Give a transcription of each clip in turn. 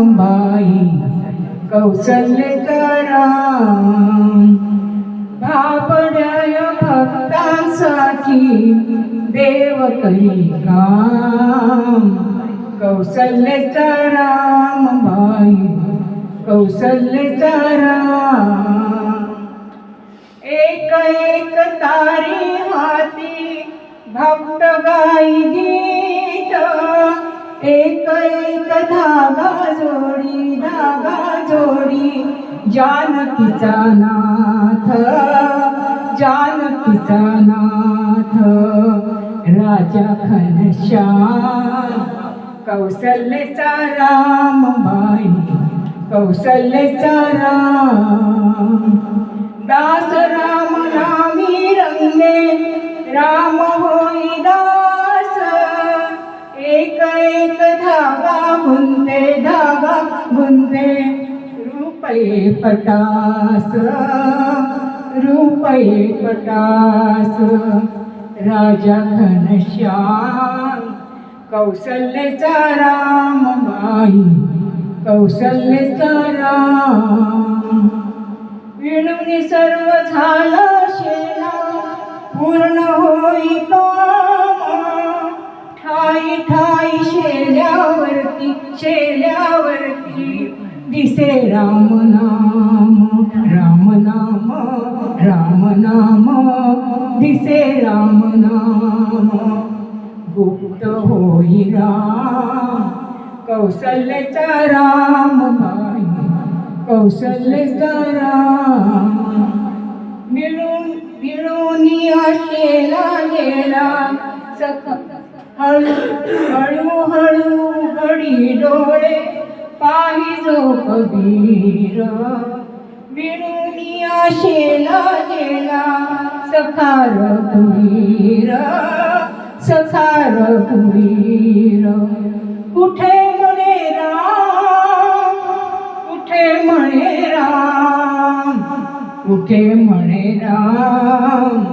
बाई कौशल्यचा राम भाबड्या भक्तांसाठी देव करी काम कौशल्यचा राम बाई कौशल्यचा राम एक एक तारी हाती भक्त गाई गीत एक एक धागा जोडी जानकीचा नाथ राजा घनश्याम कौशल्यचा राम बाई कौशल्यचा राम दास राम नामी रंगे राम होई दास एक एक धागा गुंते रुपये पटास राजा घनश्याम कौशल्यचा राम बाई कौशल्यचा राम विणून सर्व झाला शेला पूर्ण होई काम ठाई शेल्यावरती दिसे राम नाम दिसे राम नाम गुप्त होई राम कौशल्यचा राम बाई कौशल्यचा राम मिळून आशेला गेला हळू घडी डोळे पाहिजो कबीर मिळून आशेला गेला सखा रघुवीर कुठे म्हणे राम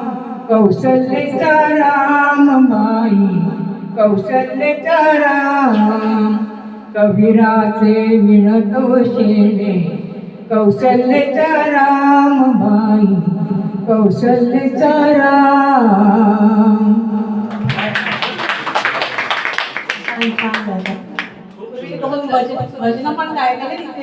कौशल्यचा राम बाई कौशल्यचा राम कबीराचे विणतो शेले कौशल्यचा राम बाई कौशल्यचा राम भजन पण गायलेले तिथे